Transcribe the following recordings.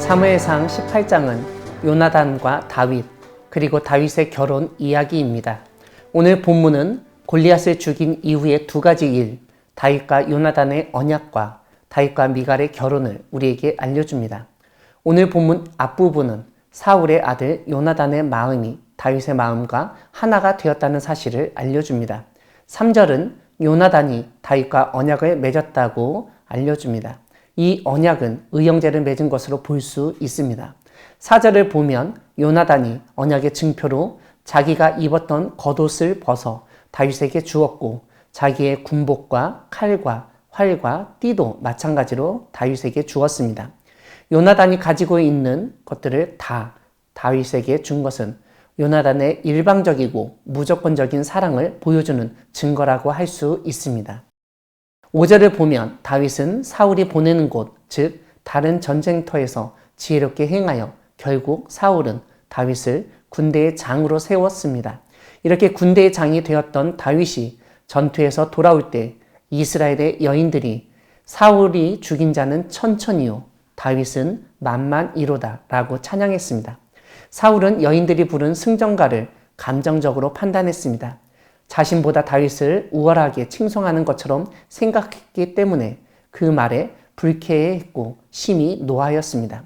사무엘상 18장은 요나단과 다윗 그리고 다윗의 결혼 이야기입니다. 오늘 본문은 골리앗을 죽인 이후의 두 가지 일, 다윗과 요나단의 언약과 다윗과 미갈의 결혼을 우리에게 알려줍니다. 오늘 본문 앞부분은 사울의 아들 요나단의 마음이 다윗의 마음과 하나가 되었다는 사실을 알려줍니다. 3절은 요나단이 다윗과 언약을 맺었다고 알려줍니다. 이 언약은 의형제를 맺은 것으로 볼 수 있습니다. 4절을 보면 요나단이 언약의 증표로 자기가 입었던 겉옷을 벗어 다윗에게 주었고 자기의 군복과 칼과 활과 띠도 마찬가지로 다윗에게 주었습니다. 요나단이 가지고 있는 것들을 다 다윗에게 준 것은 요나단의 일방적이고 무조건적인 사랑을 보여주는 증거라고 할 수 있습니다. 5절을 보면 다윗은 사울이 보내는 곳, 즉 다른 전쟁터에서 지혜롭게 행하여 결국 사울은 다윗을 군대의 장으로 세웠습니다. 이렇게 군대의 장이 되었던 다윗이 전투에서 돌아올 때 이스라엘의 여인들이 사울이 죽인 자는 천천히요 다윗은 만만이로다 라고 찬양했습니다. 사울은 여인들이 부른 승전가를 감정적으로 판단했습니다. 자신보다 다윗을 우월하게 칭송하는 것처럼 생각했기 때문에 그 말에 불쾌해했고 심히 노하였습니다.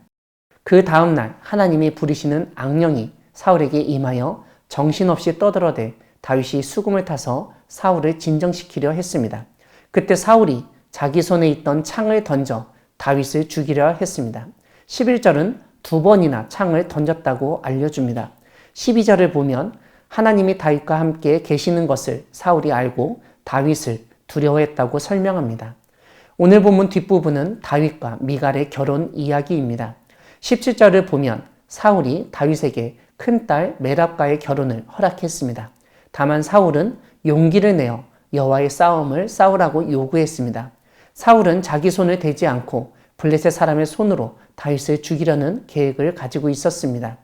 그 다음날 하나님이 부리시는 악령이 사울에게 임하여 정신없이 떠들어대 다윗이 수금을 타서 사울을 진정시키려 했습니다. 그때 사울이 자기 손에 있던 창을 던져 다윗을 죽이려 했습니다. 11절은 2번이나 창을 던졌다고 알려줍니다. 12절을 보면 하나님이 다윗과 함께 계시는 것을 사울이 알고 다윗을 두려워했다고 설명합니다. 오늘 본문 뒷부분은 다윗과 미갈의 결혼 이야기입니다. 17절을 보면 사울이 다윗에게 큰딸 메랍과의 결혼을 허락했습니다. 다만 사울은 용기를 내어 여호와의 싸움을 싸우라고 요구했습니다. 사울은 자기 손을 대지 않고 블레셋 사람의 손으로 다윗을 죽이려는 계획을 가지고 있었습니다.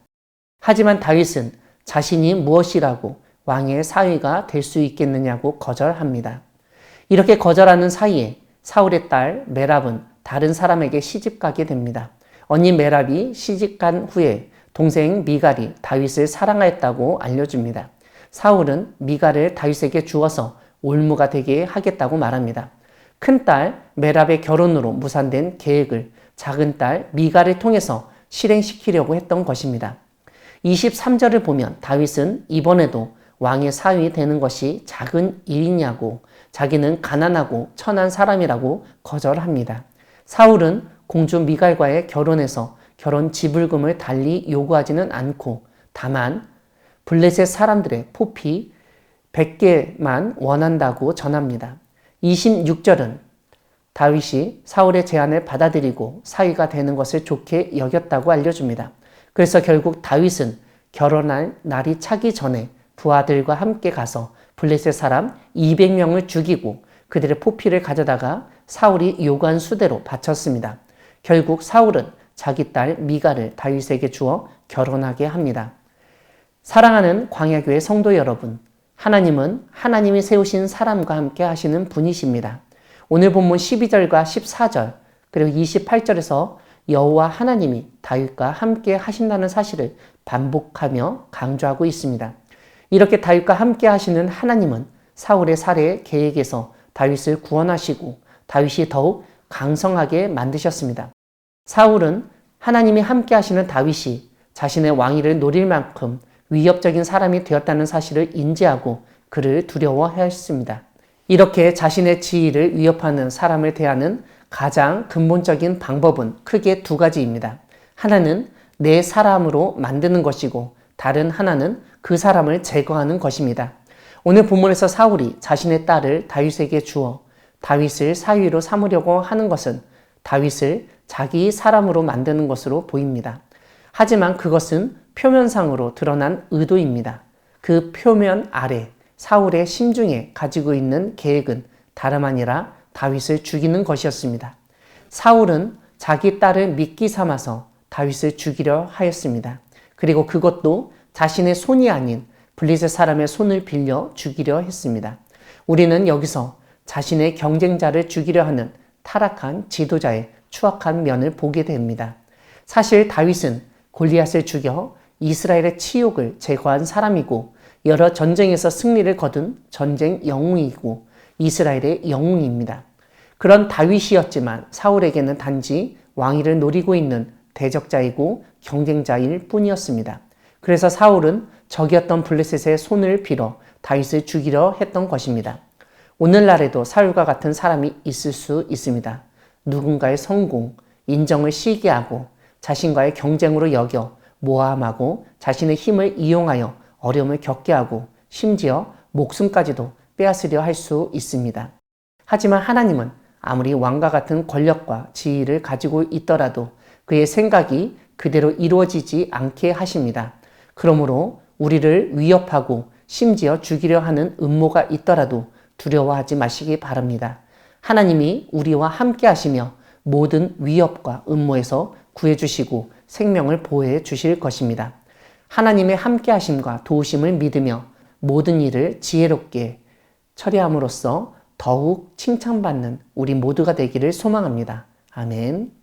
하지만 다윗은 자신이 무엇이라고 왕의 사위가 될 수 있겠느냐고 거절합니다. 이렇게 거절하는 사이에 사울의 딸 메랍은 다른 사람에게 시집가게 됩니다. 언니 메랍이 시집간 후에 동생 미갈이 다윗을 사랑하였다고 알려줍니다. 사울은 미갈을 다윗에게 주어서 올무가 되게 하겠다고 말합니다. 큰딸 메랍의 결혼으로 무산된 계획을 작은딸 미갈을 통해서 실행시키려고 했던 것입니다. 23절을 보면 다윗은 이번에도 왕의 사위 되는 것이 작은 일이냐고 자기는 가난하고 천한 사람이라고 거절합니다. 사울은 공주 미갈과의 결혼에서 결혼 지불금을 달리 요구하지는 않고 다만 블레셋 사람들의 포피 100개만 원한다고 전합니다. 26절은 다윗이 사울의 제안을 받아들이고 사위가 되는 것을 좋게 여겼다고 알려줍니다. 그래서 결국 다윗은 결혼할 날이 차기 전에 부하들과 함께 가서 블레셋 사람 200명을 죽이고 그들의 포피를 가져다가 사울이 요구한 수대로 바쳤습니다. 결국 사울은 자기 딸 미갈을 다윗에게 주어 결혼하게 합니다. 사랑하는 광야교회 성도 여러분, 하나님은 하나님이 세우신 사람과 함께 하시는 분이십니다. 오늘 본문 12절과 14절 그리고 28절에서 여호와 하나님이 다윗과 함께 하신다는 사실을 반복하며 강조하고 있습니다. 이렇게 다윗과 함께 하시는 하나님은 사울의 살해 계획에서 다윗을 구원하시고 다윗이 더욱 강성하게 만드셨습니다. 사울은 하나님이 함께 하시는 다윗이 자신의 왕위를 노릴 만큼 위협적인 사람이 되었다는 사실을 인지하고 그를 두려워하였습니다. 이렇게 자신의 지위를 위협하는 사람을 대하는 가장 근본적인 방법은 크게 두 가지입니다. 하나는 내 사람으로 만드는 것이고 다른 하나는 그 사람을 제거하는 것입니다. 오늘 본문에서 사울이 자신의 딸을 다윗에게 주어 다윗을 사위로 삼으려고 하는 것은 다윗을 자기 사람으로 만드는 것으로 보입니다. 하지만 그것은 표면상으로 드러난 의도입니다. 그 표면 아래 사울의 심중에 가지고 있는 계획은 다름 아니라 다윗을 죽이는 것이었습니다. 사울은 자기 딸을 미끼 삼아서 다윗을 죽이려 하였습니다. 그리고 그것도 자신의 손이 아닌 블레셋 사람의 손을 빌려 죽이려 했습니다. 우리는 여기서 자신의 경쟁자를 죽이려 하는 타락한 지도자의 추악한 면을 보게 됩니다. 사실 다윗은 골리앗을 죽여 이스라엘의 치욕을 제거한 사람이고 여러 전쟁에서 승리를 거둔 전쟁 영웅이고 이스라엘의 영웅입니다. 그런 다윗이었지만 사울에게는 단지 왕위를 노리고 있는 대적자이고 경쟁자일 뿐이었습니다. 그래서 사울은 적이었던 블레셋의 손을 빌어 다윗을 죽이려 했던 것입니다. 오늘날에도 사울과 같은 사람이 있을 수 있습니다. 누군가의 성공, 인정을 시기하고 자신과의 경쟁으로 여겨 모함하고 자신의 힘을 이용하여 어려움을 겪게 하고 심지어 목숨까지도 빼앗으려 할 수 있습니다. 하지만 하나님은 아무리 왕과 같은 권력과 지위를 가지고 있더라도 그의 생각이 그대로 이루어지지 않게 하십니다. 그러므로 우리를 위협하고 심지어 죽이려 하는 음모가 있더라도 두려워하지 마시기 바랍니다. 하나님이 우리와 함께 하시며 모든 위협과 음모에서 구해주시고 생명을 보호해 주실 것입니다. 하나님의 함께 하심과 도우심을 믿으며 모든 일을 지혜롭게 처리함으로써 더욱 칭찬받는 우리 모두가 되기를 소망합니다. 아멘.